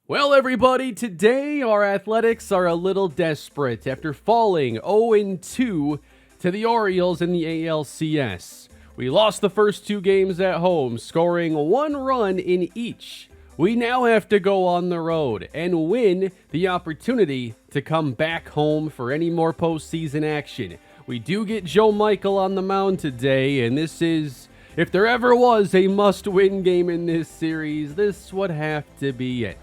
Well, everybody, today our Athletics are a little desperate after falling 0-2 to the Orioles in the ALCS. We lost the first two games at home, scoring one run in each. We now have to go on the road and win the opportunity to come back home for any more postseason action. We do get Joe Michael on the mound today, and this is, if there ever was a must-win game in this series, this would have to be it.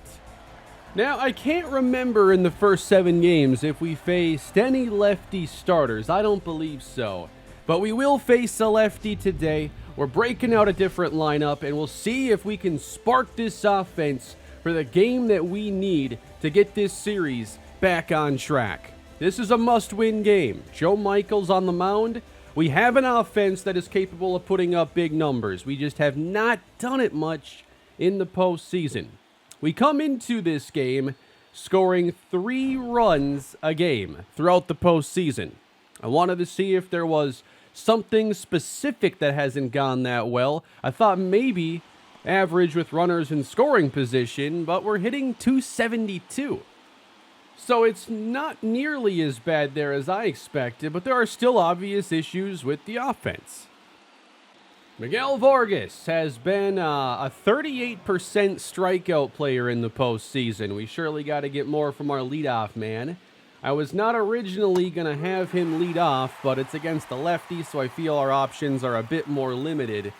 Now, I can't remember in the first 7 games if we faced any lefty starters. I don't believe so. But we will face a lefty today. We're breaking out a different lineup, and we'll see if we can spark this offense for the game that we need to get this series back on track. This is a must-win game. Joe Michael's on the mound. We have an offense that is capable of putting up big numbers. We just have not done it much in the postseason. We come into this game scoring 3 runs a game throughout the postseason. I wanted to see if there was something specific that hasn't gone that well. I thought maybe average with runners in scoring position, but we're hitting .272. So it's not nearly as bad there as I expected, but there are still obvious issues with the offense. Miguel Vargas has been a 38% strikeout player in the postseason. We surely got to get more from our leadoff man. I was not originally going to have him lead off, but it's against the lefty, so I feel our options are a bit more limited.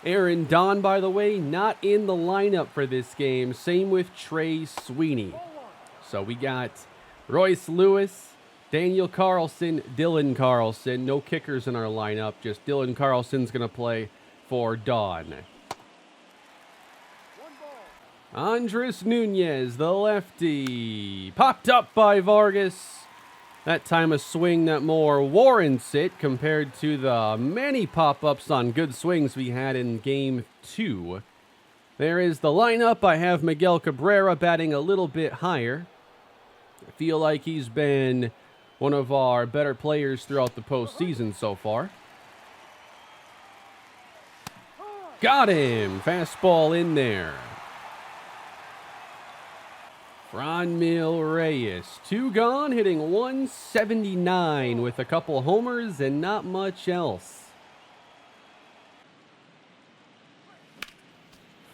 Aaron Don, by the way, not in the lineup for this game. Same with Trey Sweeney. So we got Royce Lewis, Daniel Carlson, Dylan Carlson. No kickers in our lineup. Just Dylan Carlson's going to play for Dawn. Andres Nunez, the lefty, popped up by Vargas. That time a swing that more warrants it compared to the many pop-ups on good swings we had in Game 2. There is the lineup. I have Miguel Cabrera batting a little bit higher. I feel like he's been one of our better players throughout the postseason so far. Got him! Fastball in there. Franmil Reyes, 2 gone, hitting .179 with a couple homers and not much else.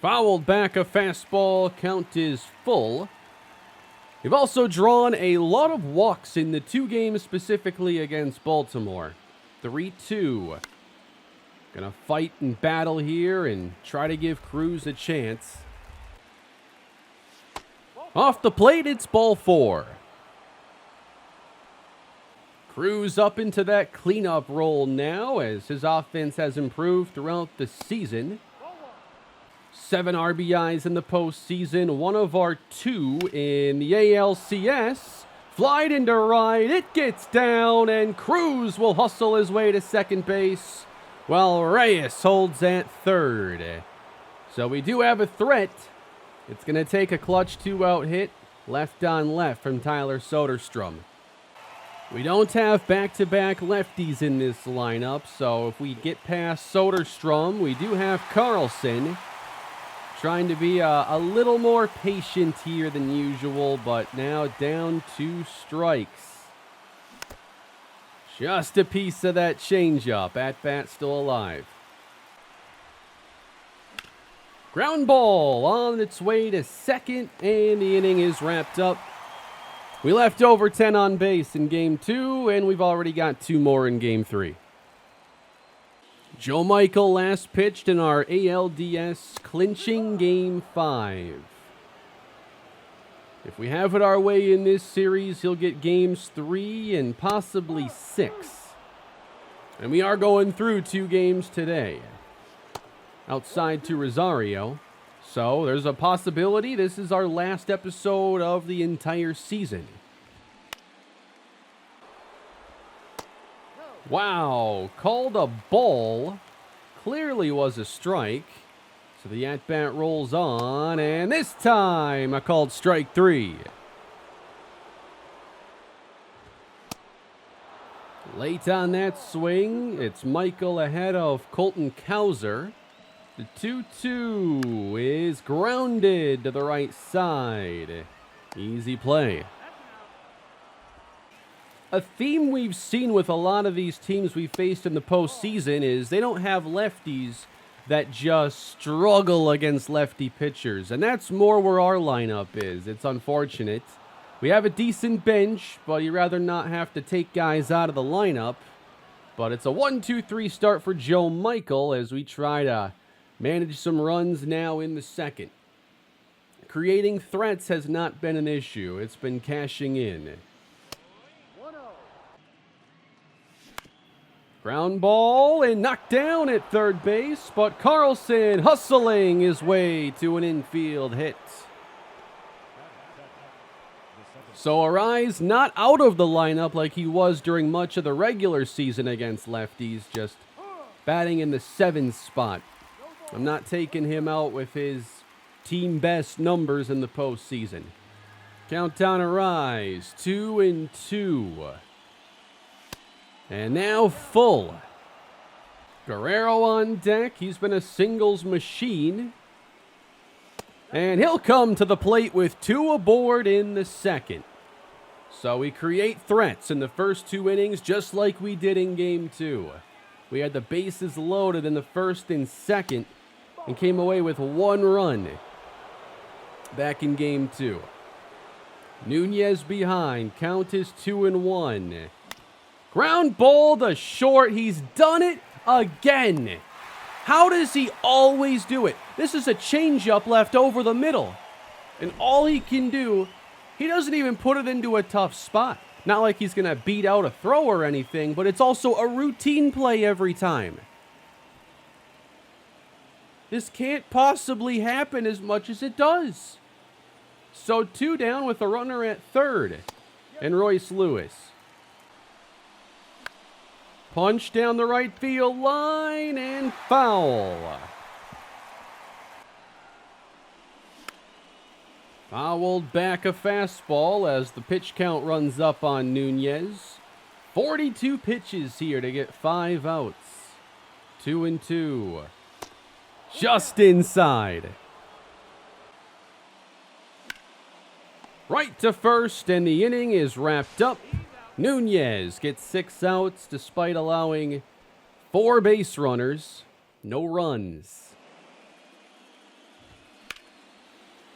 Fouled back a fastball, count is full. We've also drawn a lot of walks in the 2 games specifically against Baltimore. 3-2. Gonna fight and battle here and try to give Cruz a chance. Off the plate, it's ball 4. Cruz up into that cleanup role now as his offense has improved throughout the season. 7 RBIs in the postseason, one of our 2 in the ALCS. Flied into right, it gets down, and Cruz will hustle his way to second base, while Reyes holds at third. So we do have a threat. It's going to take a clutch 2-out hit, left on left from Tyler Soderstrom. We don't have back-to-back lefties in this lineup, so if we get past Soderstrom, we do have Carlson. Trying to be a little more patient here than usual, but now down 2 strikes. Just a piece of that changeup. At-bat still alive. Ground ball on its way to second, and the inning is wrapped up. We left over 10 on base in Game 2, and we've already got 2 more in Game 3. Joe Michael last pitched in our ALDS clinching Game 5. If we have it our way in this series, he'll get Games 3 and possibly 6. And we are going through 2 games today. Outside to Rosario. So there's a possibility this is our last episode of the entire season. Wow, called a ball. Clearly was a strike. So the at-bat rolls on, and this time I called strike 3. Late on that swing, it's Michael ahead of Colton Cowser. The 2-2 is grounded to the right side. Easy play. A theme we've seen with a lot of these teams we've faced in the postseason is they don't have lefties that just struggle against lefty pitchers. And that's more where our lineup is. It's unfortunate. We have a decent bench, but you'd rather not have to take guys out of the lineup. But it's a 1-2-3 start for Joe Michael as we try to manage some runs now in the second. Creating threats has not been an issue. It's been cashing in. Ground ball and knocked down at third base, but Carlson hustling his way to an infield hit. So Arise not out of the lineup like he was during much of the regular season against lefties, just batting in the 7th spot. I'm not taking him out with his team best numbers in the postseason. Countdown Arise, 2-2. And now full. Guerrero on deck. He's been a singles machine. And he'll come to the plate with 2 aboard in the second. So we create threats in the first 2 innings just like we did in Game 2. We had the bases loaded in the first and second and came away with 1 run back in Game 2. Nunez behind. Count is 2-1. Ground ball to short. He's done it again. How does he always do it? This is a changeup left over the middle. And all he can do, he doesn't even put it into a tough spot. Not like he's going to beat out a throw or anything, but it's also a routine play every time. This can't possibly happen as much as it does. So 2 down with a runner at third. And Royce Lewis. Punch down the right field line and foul. Fouled back a fastball as the pitch count runs up on Nunez. 42 pitches here to get 5 outs. 2-2. Just inside. Right to first, and the inning is wrapped up. Nunez gets 6 outs despite allowing 4 base runners, no runs.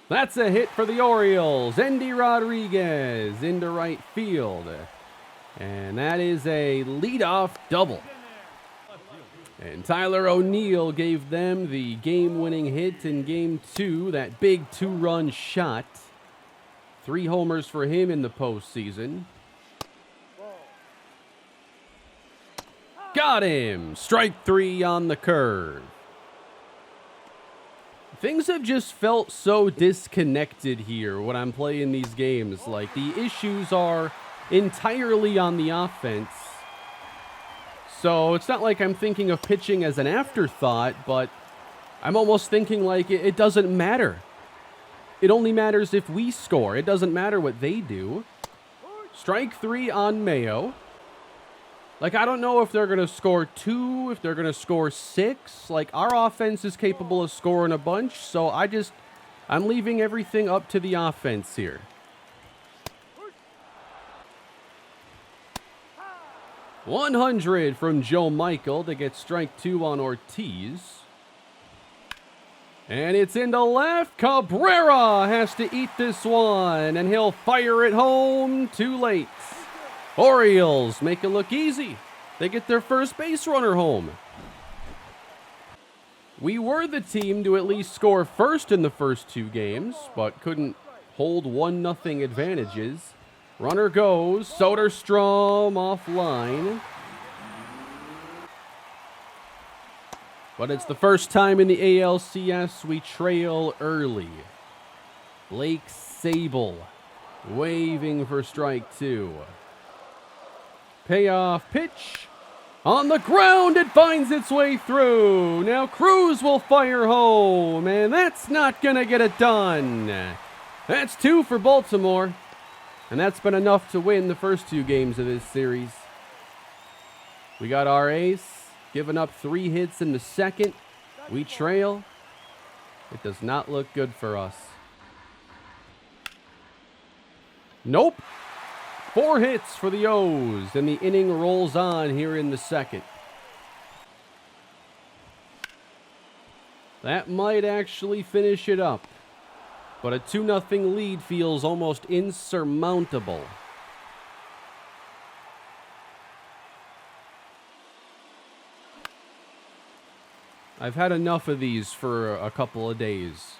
That's a hit for the Orioles. Endy Rodriguez into right field. And that is a leadoff double. And Tyler O'Neill gave them the game-winning hit in Game 2, that big 2-run shot. 3 homers for him in the postseason. Got him! Strike 3 on the curve. Things have just felt so disconnected here when I'm playing these games. Like, the issues are entirely on the offense. So it's not like I'm thinking of pitching as an afterthought, but I'm almost thinking like it doesn't matter. It only matters if we score. It doesn't matter what they do. Strike 3 on Mayo. Like, I don't know if they're going to score 2, if they're going to score 6. Like, our offense is capable of scoring a bunch, so I'm leaving everything up to the offense here. .100 from Joe Michael to get strike 2 on Ortiz. And it's into left. Cabrera has to eat this one, and he'll fire it home too late. Orioles make it look easy. They get their first base runner home. We were the team to at least score first in the first 2 games, but couldn't hold 1-0 advantages. Runner goes. Soderstrom offline. But it's the first time in the ALCS we trail early. Blake Sable waving for strike 2. Payoff pitch. On the ground, it finds its way through. Now Cruz will fire home, and that's not going to get it done. That's 2 for Baltimore, and that's been enough to win the first 2 games of this series. We got our ace, giving up 3 hits in the second. We trail. It does not look good for us. Nope. 4 hits for the O's, and the inning rolls on here in the second. That might actually finish it up, but a 2-0 lead feels almost insurmountable. I've had enough of these for a couple of days.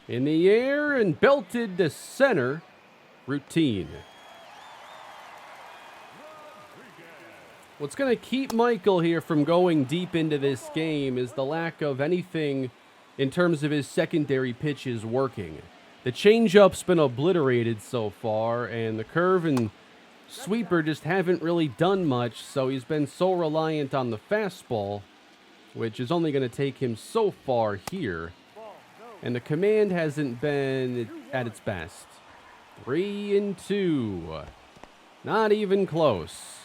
In the air and belted to center. Routine. What's going to keep Michael here from going deep into this game is the lack of anything in terms of his secondary pitches working. The changeup's been obliterated so far, and the curve and sweeper just haven't really done much, so he's been so reliant on the fastball, which is only going to take him so far here. And the command hasn't been at its best. 3-2. Not even close.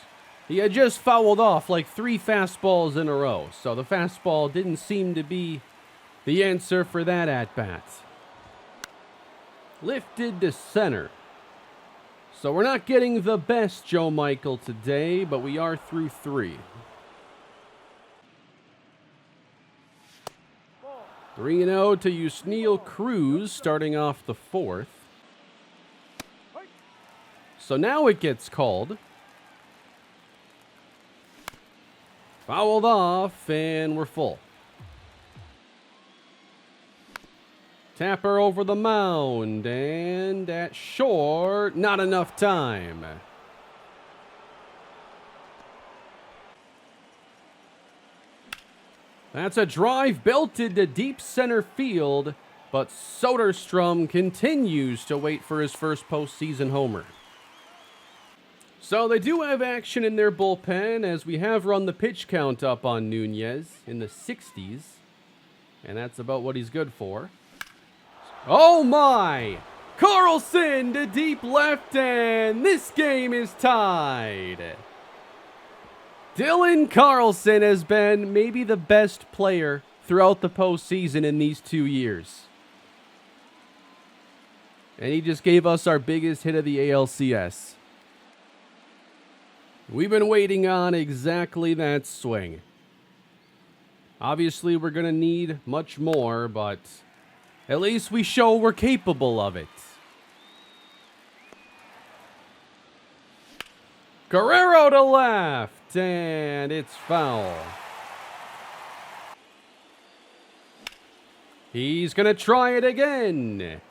He had just fouled off like 3 fastballs in a row, so the fastball didn't seem to be the answer for that at-bat. Lifted to center. So we're not getting the best Joe Michael today, but we are through 3. 3-0 to Yusniel Cruz starting off the 4th. So now it gets called. Fouled off, and we're full. Tapper over the mound, and at short, not enough time. That's a drive belted to deep center field, but Soderstrom continues to wait for his first postseason homer. So they do have action in their bullpen, as we have run the pitch count up on Nunez in the 60s, and that's about what he's good for. Oh my! Carlson to deep left, and this game is tied. Dylan Carlson has been maybe the best player throughout the postseason in these 2 years. And he just gave us our biggest hit of the ALCS. We've been waiting on exactly that swing. Obviously, we're going to need much more, but at least we show we're capable of it. Guerrero to left, and it's foul. He's going to try it again.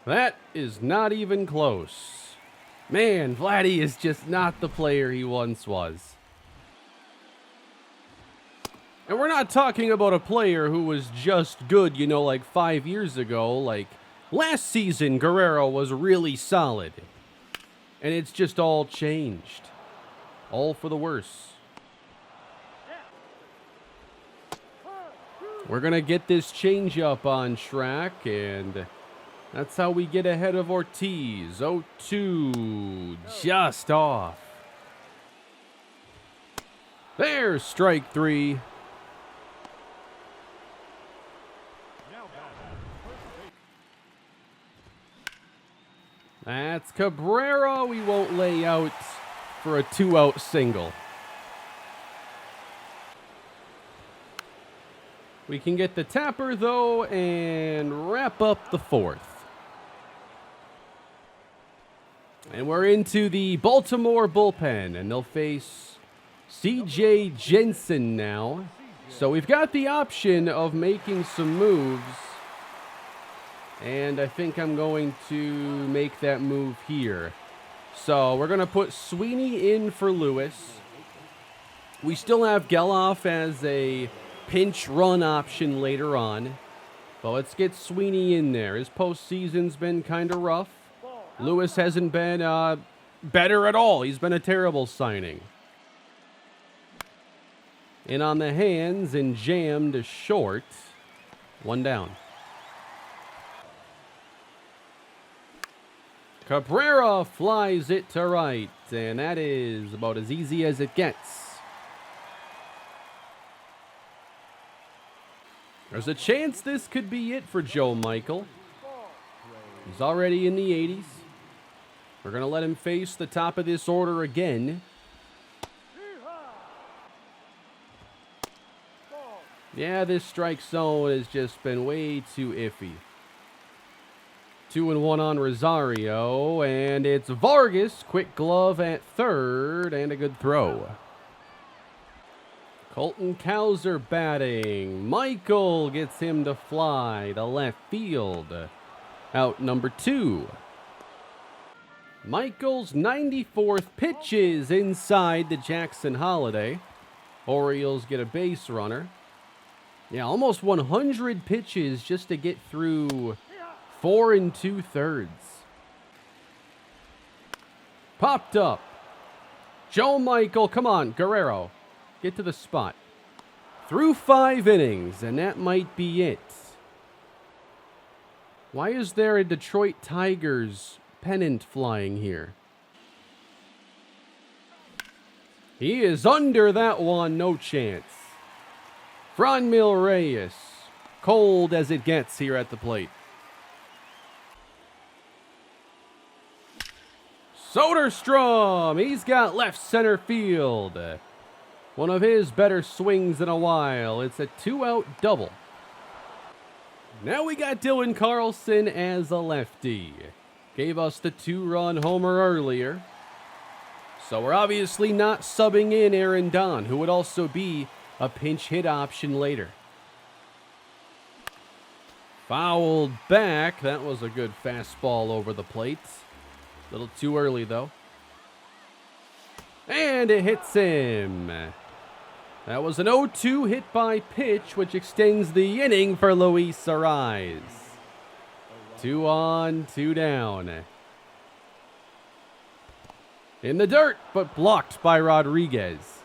That is not even close. Man, Vladdy is just not the player he once was. And we're not talking about a player who was just good, like 5 years ago. Like, last season, Guerrero was really solid. And it's just all changed. All for the worse. We're going to get this changeup on track, and that's how we get ahead of Ortiz. 0-2, just off. There's strike 3. That's Cabrera. We won't lay out for a 2-out single. We can get the tapper, though, and wrap up the 4th. And we're into the Baltimore bullpen, and they'll face C.J. Jensen now. So we've got the option of making some moves, and I think I'm going to make that move here. So we're going to put Sweeney in for Lewis. We still have Geloff as a pinch run option later on. But let's get Sweeney in there. His postseason's been kind of rough. Lewis hasn't been better at all. He's been a terrible signing. In on the hands and jammed to short. 1 down. Cabrera flies it to right, and that is about as easy as it gets. There's a chance this could be it for Joe Michael. He's already in the 80s. We're going to let him face the top of this order again. Yeah, this strike zone has just been way too iffy. 2-1 on Rosario, and it's Vargas. Quick glove at third, and a good throw. Colton Cowser batting. Michael gets him to fly to left field. Out number 2. Michael's 94th pitch is inside the Jackson Holiday. Orioles get a base runner. Yeah, almost 100 pitches just to get through 4 2/3. Popped up. Joe Michael, come on, Guerrero. Get to the spot. Through 5 innings, and that might be it. Why is there a Detroit Tigers pennant flying here? He is under that one, no chance. Franmil Reyes, cold as it gets here at the plate. Soderstrom, he's got left center field. One of his better swings in a while. It's a 2-out double. Now we got Dylan Carlson as a lefty. Gave us the 2-run homer earlier. So we're obviously not subbing in Aaron Don, who would also be a pinch hit option later. Fouled back. That was a good fastball over the plate. A little too early, though. And it hits him. That was an 0-2 hit by pitch, which extends the inning for Luis Arraez. 2 on, 2 down. In the dirt, but blocked by Rodriguez.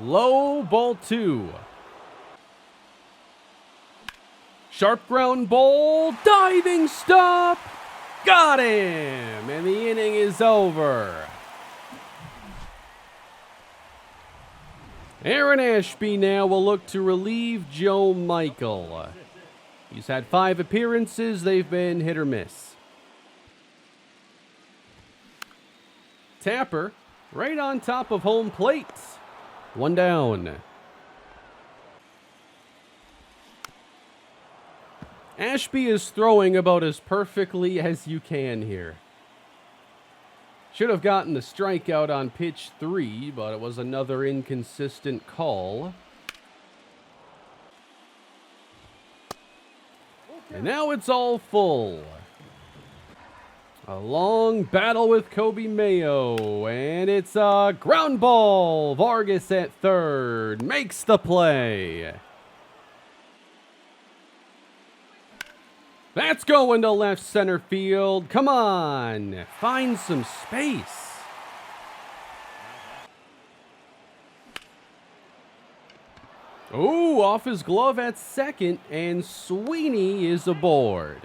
Low, ball 2. Sharp ground ball, diving stop. Got him, and the inning is over. Aaron Ashby now will look to relieve Joe Michael. He's had 5 appearances. They've been hit or miss. Tapper right on top of home plate. 1 down. Ashby is throwing about as perfectly as you can here. Should have gotten the strikeout on pitch 3, but it was another inconsistent call. And now it's all full. A long battle with Kobe Mayo, and it's a ground ball. Vargas at third makes the play. That's going to left center field. Come on, find some space. Ooh, off his glove at second, and Sweeney is aboard.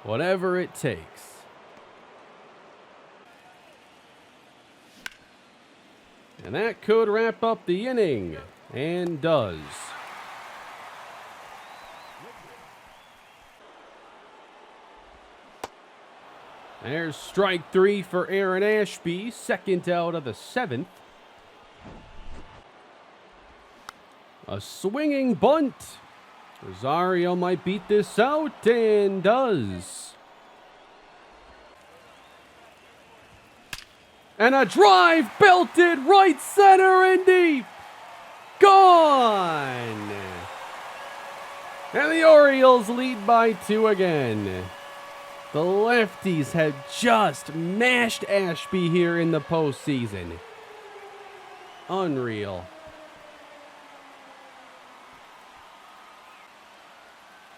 Whatever it takes. And that could wrap up the inning, and does. There's strike 3 for Aaron Ashby, second out of the 7th. A swinging bunt. Rosario might beat this out, and does. And a drive belted right center and deep. Gone. And the Orioles lead by 2 again. The lefties have just mashed Ashby here in the postseason. Unreal.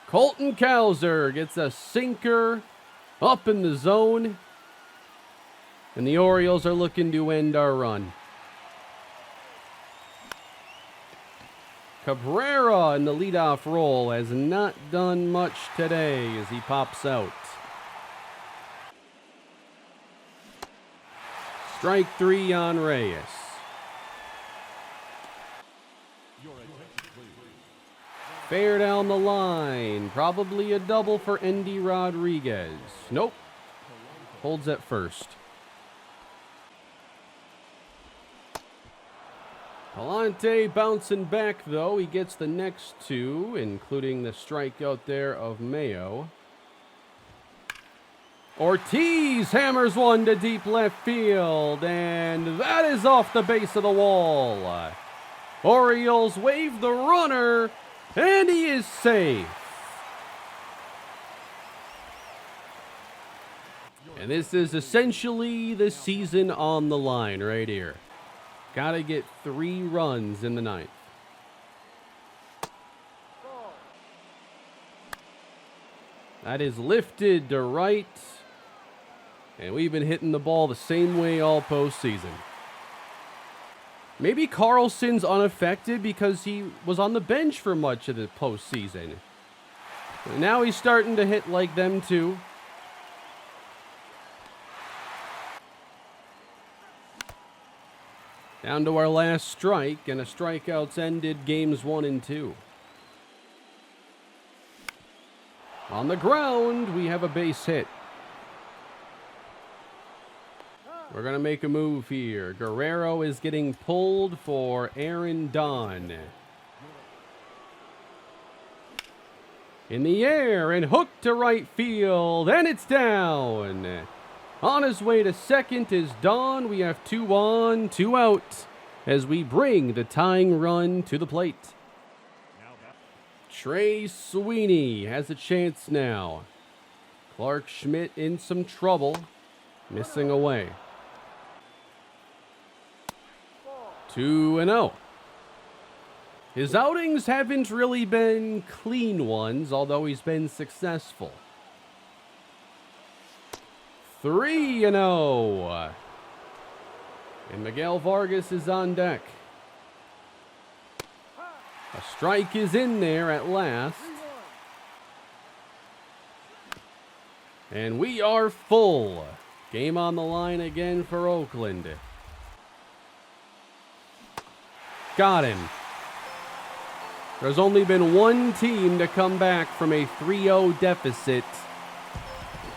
Colton Cowser gets a sinker up in the zone. And the Orioles are looking to end our run. Cabrera in the leadoff role has not done much today as he pops out. Strike 3 on Reyes. Fair down the line. Probably a double for Endy Rodriguez. Nope. Holds at first. Palante bouncing back, though. He gets the next two, including the strikeout there of Mayo. Ortiz hammers one to deep left field, and that is off the base of the wall. Orioles wave the runner, and he is safe. And this is essentially the season on the line right here. Got to get 3 runs in the ninth. That is lifted to right. And we've been hitting the ball the same way all postseason. Maybe Carlson's unaffected because he was on the bench for much of the postseason. And now he's starting to hit like them too. Down to our last strike, and a strikeouts ended games 1 and 2. On the ground, we have a base hit. We're going to make a move here. Guerrero is getting pulled for Aaron Don. In the air and hooked to right field, and it's down. On his way to second is Don. We have 2 on, 2 out as we bring the tying run to the plate. Trey Sweeney has a chance now. Clark Schmidt in some trouble, missing away. 2-0. His outings haven't really been clean ones, although he's been successful. 3-0. And Miguel Vargas is on deck. A strike is in there at last. And we are full. Game on the line again for Oakland. Got him. There's only been one team to come back from a 3-0 deficit.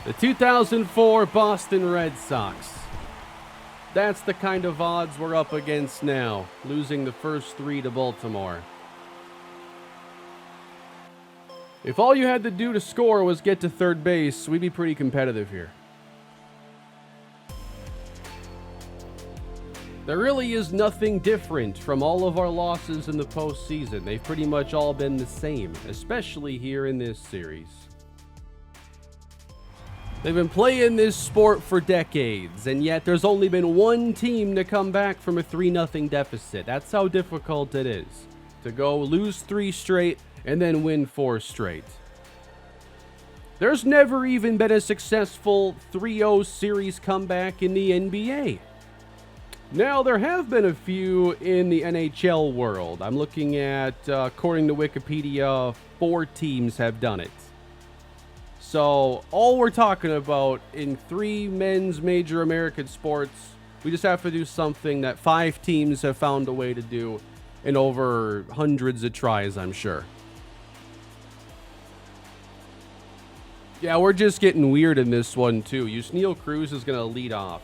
The 2004 Boston Red Sox. That's the kind of odds we're up against now, losing the first 3 to Baltimore. If all you had to do to score was get to third base, we'd be pretty competitive here. There really is nothing different from all of our losses in the postseason. They've pretty much all been the same, especially here in this series. They've been playing this sport for decades, and yet there's only been one team to come back from a 3-0 deficit. That's how difficult it is to go lose 3 straight and then win 4 straight. There's never even been a successful 3-0 series comeback in the NBA. Now, there have been a few in the NHL world. I'm looking at, according to Wikipedia, 4 teams have done it. So, all we're talking about in 3 men's major American sports, we just have to do something that 5 teams have found a way to do in over hundreds of tries, I'm sure. Yeah, we're just getting weird in this one, too. Yusniel Cruz is going to lead off.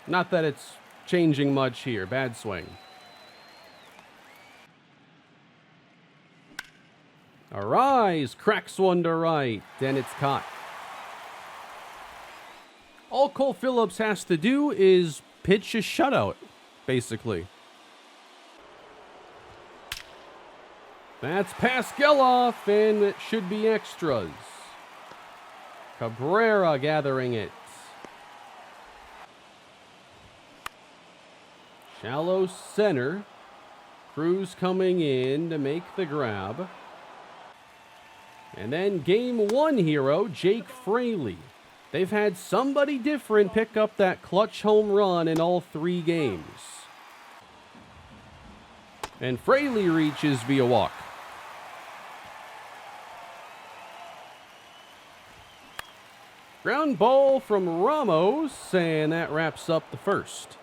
Not that it's changing much here. Bad swing. Arise, cracks one to right, and it's caught. All Cole Phillips has to do is pitch a shutout, basically. That's Pascal-off, and it should be extras. Cabrera gathering it. Shallow center. Cruz coming in to make the grab. And then game 1 hero, Jake Fraley. They've had somebody different pick up that clutch home run in all 3 games. And Fraley reaches via walk. Ground ball from Ramos, and that wraps up the first.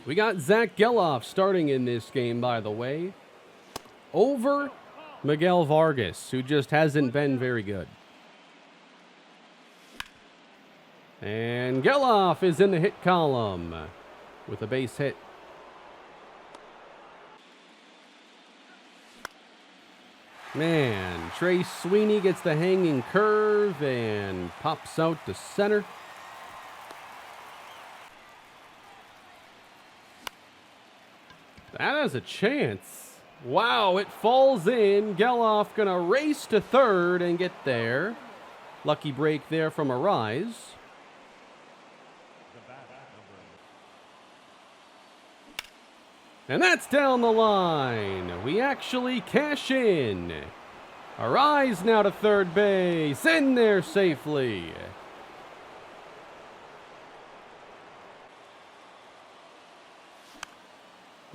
We got Zach Geloff starting in this game, by the way, over Miguel Vargas, who just hasn't been very good. And Geloff is in the hit column with a base hit. Man, Trey Sweeney gets the hanging curve and pops out to center. That has a chance. Wow, it falls in. Geloff gonna race to third and get there. Lucky break there from Arise. And that's down the line. We actually cash in. Arise now to third base. In there safely.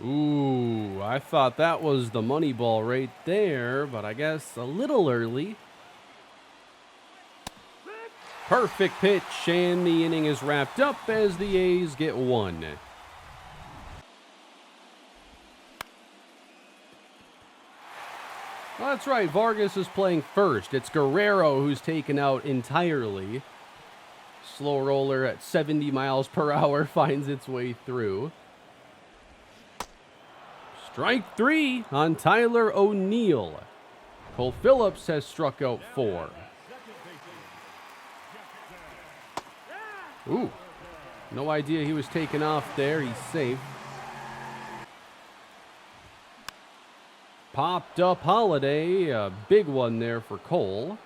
Ooh, I thought that was the money ball right there, but I guess a little early. Perfect pitch, and the inning is wrapped up as the A's get one. Well, that's right, Vargas is playing first. It's Guerrero who's taken out entirely. Slow roller at 70 miles per hour finds its way through. Strike three on Tyler O'Neill. Cole Phillips has struck out 4. Ooh, no idea he was taken off there. He's safe. Popped up Holiday, a big one there for Cole.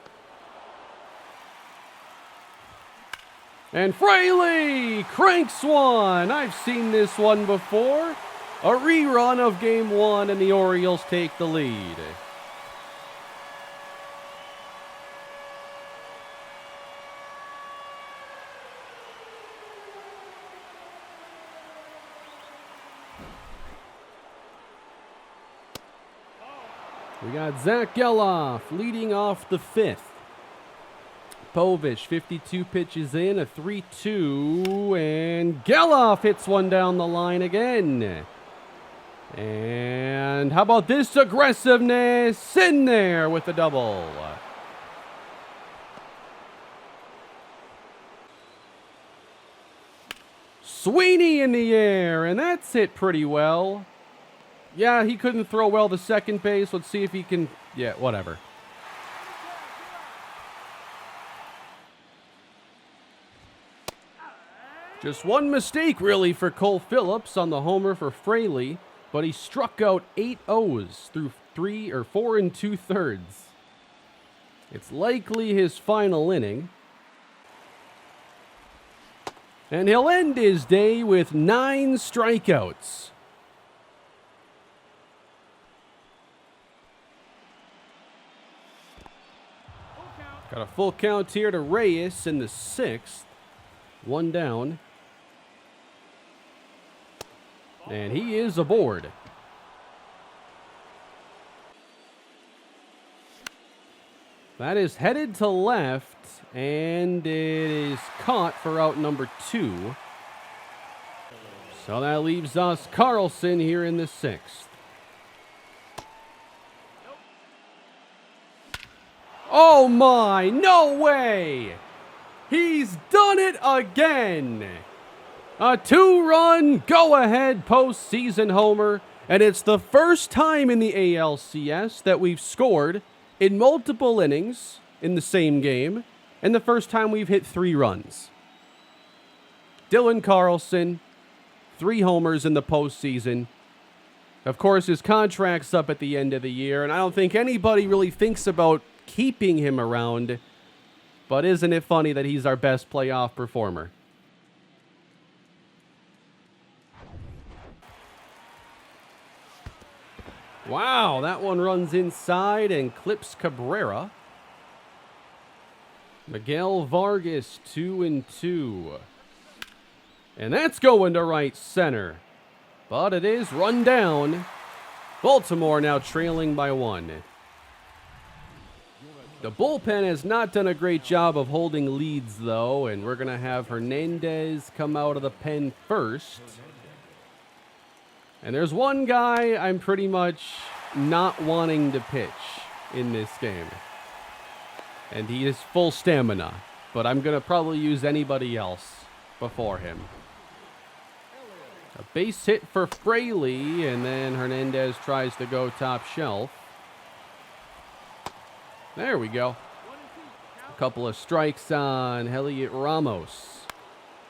And Fraley cranks one. I've seen this one before. A rerun of Game 1, and the Orioles take the lead. We got Zach Geloff leading off the 5th. Povich, 52 pitches in, a 3-2, and Geloff hits one down the line again. And how about this aggressiveness? In there with a double. Sweeney in the air, and that's hit pretty well. Yeah, he couldn't throw well to second base. Let's see if he can... Yeah, whatever. Just one mistake, really, for Cole Phillips on the homer for Fraley. But he struck out 8 O's through 4 2/3. It's likely his final inning. And he'll end his day with 9 strikeouts. Got a full count here to Reyes in the 6th. 1 down. And he is aboard. That is headed to left, and it is caught for out number 2. So that leaves us Carlson here in the 6th. Oh my, no way! He's done it again! A 2-run go-ahead postseason homer, and it's the first time in the ALCS that we've scored in multiple innings in the same game, and the first time we've hit 3 runs. Dylan Carlson, 3 homers in the postseason. Of course, his contract's up at the end of the year, and I don't think anybody really thinks about keeping him around, but isn't it funny that he's our best playoff performer? Wow, that one runs inside and clips Cabrera. Miguel Vargas, 2-2. And that's going to right center. But it is run down. Baltimore now trailing by 1. The bullpen has not done a great job of holding leads, though, and we're going to have Hernandez come out of the pen first. And there's one guy I'm pretty much not wanting to pitch in this game. And he is full stamina. But I'm going to probably use anybody else before him. A base hit for Fraley, and then Hernandez tries to go top shelf. There we go. A couple of strikes on Heliot Ramos.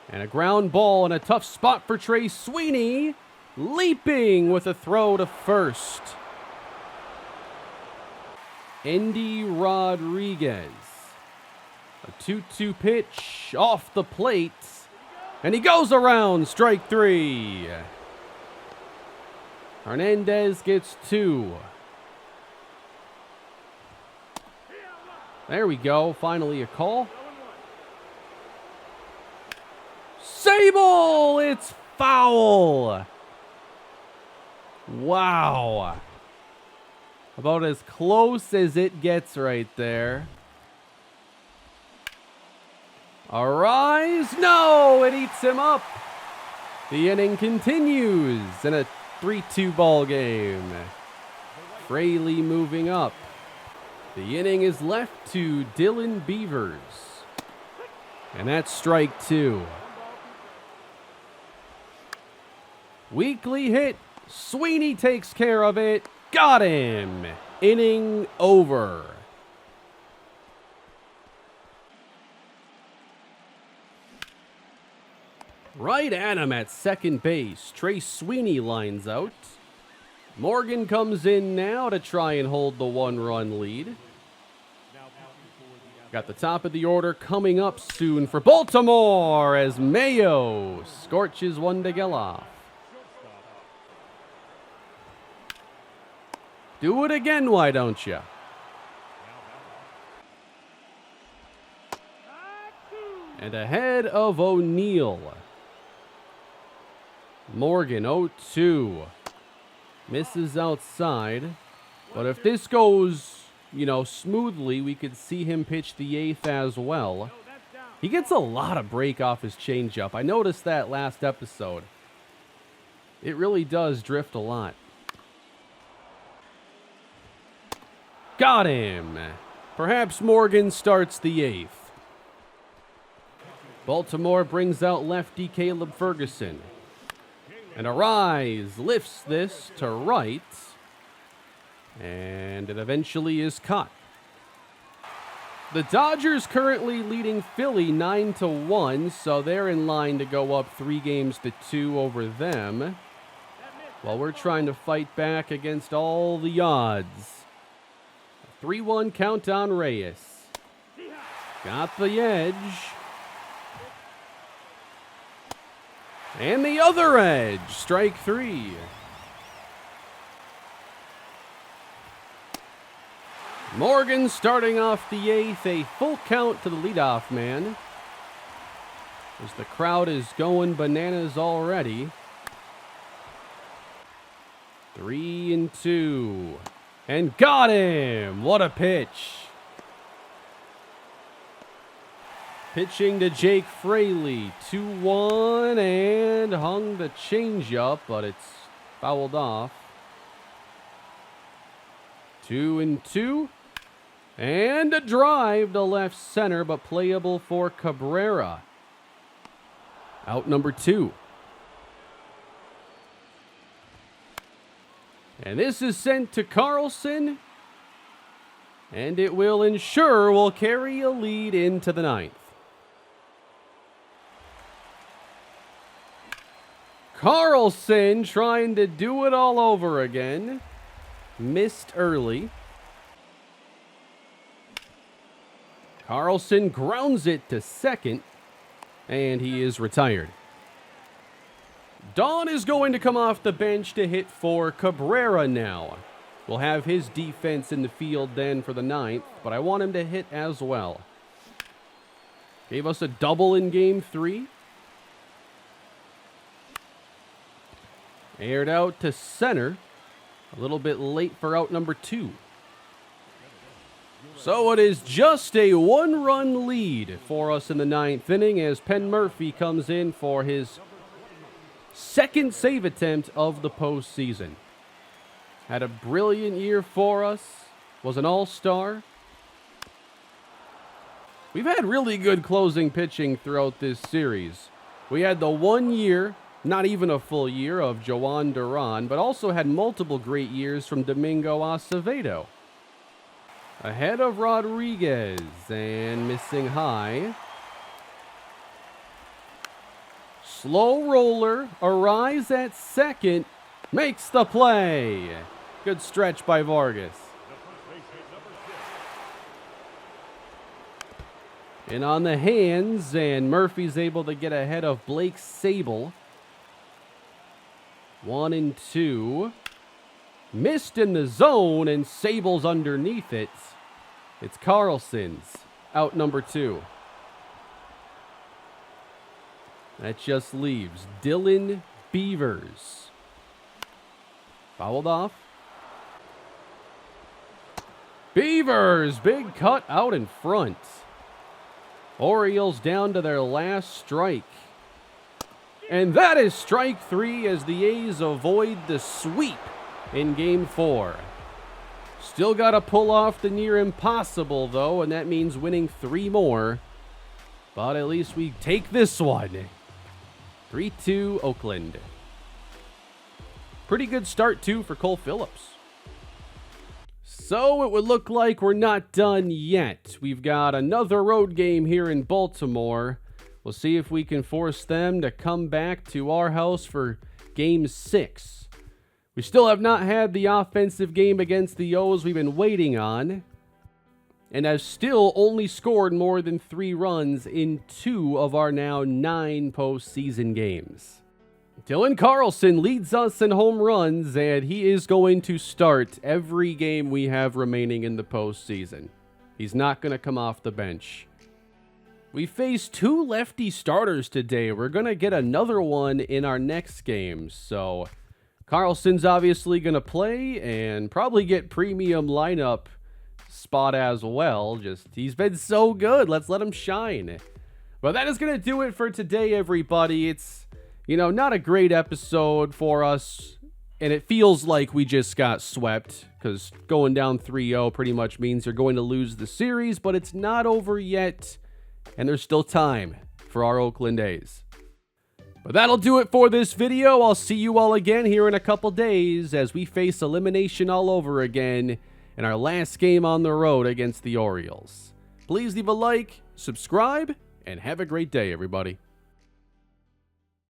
And a ground ball and a tough spot for Trey Sweeney. Leaping with a throw to first. Endy Rodriguez. A 2-2 pitch off the plate. And he goes around, strike 3. Hernandez gets 2. There we go, finally a call. Sable, it's foul. Wow. About as close as it gets right there. Arise, no, it eats him up. The inning continues in a 3-2 ball game. Fraley moving up. The inning is left to Dylan Beavers. And that's strike 2. Weekly hit. Sweeney takes care of it. Got him. Inning over. Right at him at second base. Trey Sweeney lines out. Morgan comes in now to try and hold the 1-run lead. Got the top of the order coming up soon for Baltimore as Mayo scorches one to Geloff. Do it again, why don't you? And ahead of O'Neill. Morgan 0-2. Misses outside. But if this goes, smoothly, we could see him pitch the 8th as well. He gets a lot of break off his changeup. I noticed that last episode. It really does drift a lot. Got him. Perhaps Morgan starts the 8th. Baltimore brings out lefty Caleb Ferguson. And Arise lifts this to right. And it eventually is caught. The Dodgers currently leading Philly 9-1, so they're in line to go up 3-2 over them. While we're trying to fight back against all the odds. 3-1 count on Reyes. Got the edge. And the other edge. Strike 3. Morgan starting off the 8th. A full count to the leadoff man. As the crowd is going bananas already. 3-2. And got him! What a pitch. Pitching to Jake Fraley. 2-1 and hung the changeup, but it's fouled off. 2-2. And a drive to left center, but playable for Cabrera. Out number 2. And this is sent to Carlson. And it will ensure we'll carry a lead into the 9th. Carlson trying to do it all over again. Missed early. Carlson grounds it to second. And he is retired. Dawn is going to come off the bench to hit for Cabrera now. We'll have his defense in the field then for the 9th, but I want him to hit as well. Gave us a double in Game 3. Aired out to center. A little bit late for out number 2. So it is just a 1-run lead for us in the 9th inning as Penn Murphy comes in for his second save attempt of the postseason. Had a brilliant year for us. Was an all-star. We've had really good closing pitching throughout this series. We had the 1 year, not even a full year, of Joan Duran, but also had multiple great years from Domingo Acevedo. Ahead of Rodriguez and missing high. Slow roller, Arise at second, makes the play. Good stretch by Vargas. And on the hands, and Murphy's able to get ahead of Blake Sable. 1-2. Missed in the zone, and Sable's underneath it. It's Carlson's out number 2. That just leaves Dylan Beavers. Fouled off. Beavers, big cut out in front. Orioles down to their last strike. And that is strike 3 as the A's avoid the sweep in Game 4. Still got to pull off the near impossible, though, and that means winning 3 more. But at least we take this one. 3-2 Oakland. Pretty good start, too, for Cole Phillips. So it would look like we're not done yet. We've got another road game here in Baltimore. We'll see if we can force them to come back to our house for Game 6. We still have not had the offensive game against the O's we've been waiting on, and have still only scored more than 3 runs in 2 of our now 9 postseason games. Dylan Carlson leads us in home runs, and he is going to start every game we have remaining in the postseason. He's not going to come off the bench. We face 2 lefty starters today. We're going to get another one in our next game, so Carlson's obviously going to play and probably get premium lineup spot as well. Just, he's been so good. Let's let him shine. But that is going to do it for today, everybody. It's, not a great episode for us, and it feels like we just got swept, because going down 3-0 pretty much means you're going to lose the series, but it's not over yet, and there's still time for our Oakland A's. But that'll do it for this video. I'll see you all again here in a couple days as we face elimination all over again in our last game on the road against the Orioles. Please leave a like, subscribe, and have a great day, everybody.